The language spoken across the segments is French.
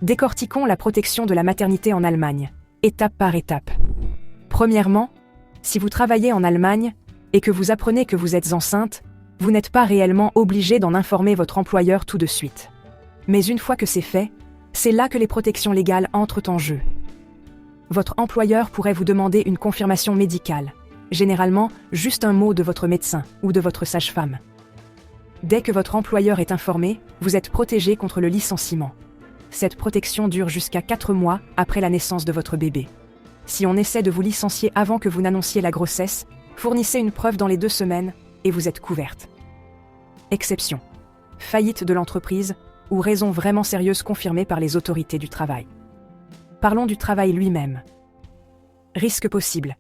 Décortiquons la protection de la maternité en Allemagne, étape par étape. Premièrement, si vous travaillez en Allemagne et que vous apprenez que vous êtes enceinte, vous n'êtes pas réellement obligé d'en informer votre employeur tout de suite. Mais une fois que c'est fait, c'est là que les protections légales entrent en jeu. Votre employeur pourrait vous demander une confirmation médicale, généralement juste un mot de votre médecin ou de votre sage-femme. Dès que votre employeur est informé, vous êtes protégé contre le licenciement. Cette protection dure jusqu'à 4 mois après la naissance de votre bébé. Si on essaie de vous licencier avant que vous n'annonciez la grossesse, fournissez une preuve dans les 2 semaines et vous êtes couverte. Exception. Faillite de l'entreprise ou raison vraiment sérieuse confirmée par les autorités du travail. Parlons du travail lui-même. Risques possibles.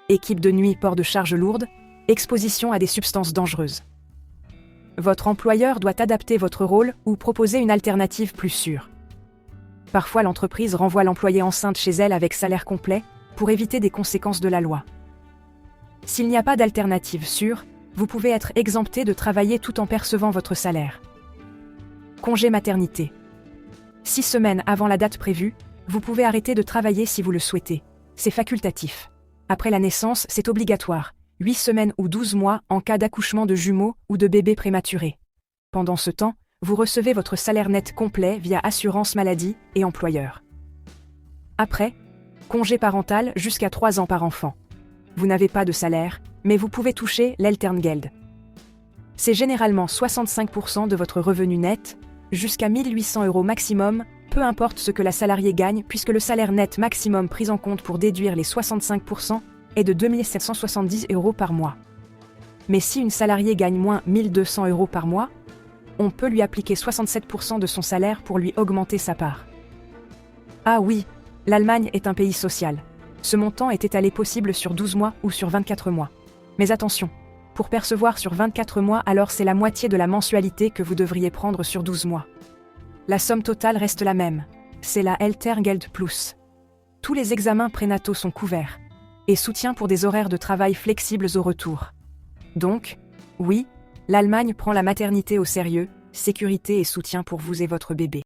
Équipe de nuit, port de charges lourdes, exposition à des substances dangereuses. Votre employeur doit adapter votre rôle ou proposer une alternative plus sûre. Parfois, l'entreprise renvoie l'employée enceinte chez elle avec salaire complet pour éviter des conséquences de la loi. S'il n'y a pas d'alternative sûre, vous pouvez être exempté de travailler tout en percevant votre salaire. Congé maternité. 6 semaines avant la date prévue, vous pouvez arrêter de travailler si vous le souhaitez. C'est facultatif. Après la naissance, c'est obligatoire. 8 semaines ou 12 mois en cas d'accouchement de jumeaux ou de bébés prématurés. Pendant ce temps, vous recevez votre salaire net complet via assurance maladie et employeur. Après, congé parental jusqu'à 3 ans par enfant. Vous n'avez pas de salaire, mais vous pouvez toucher l'Elterngeld. C'est généralement 65% de votre revenu net, jusqu'à 1 800 € maximum, peu importe ce que la salariée gagne, puisque le salaire net maximum pris en compte pour déduire les 65% est de 2 770 € par mois. Mais si une salariée gagne moins 1 200 € par mois, on peut lui appliquer 67% de son salaire pour lui augmenter sa part. Ah oui, l'Allemagne est un pays social. Ce montant est étalé possible sur 12 mois ou sur 24 mois. Mais attention, pour percevoir sur 24 mois, alors c'est la moitié de la mensualité que vous devriez prendre sur 12 mois. La somme totale reste la même, c'est la Elterngeld Plus. Tous les examens prénataux sont couverts, et soutien pour des horaires de travail flexibles au retour. Donc, oui, l'Allemagne prend la maternité au sérieux, sécurité et soutien pour vous et votre bébé.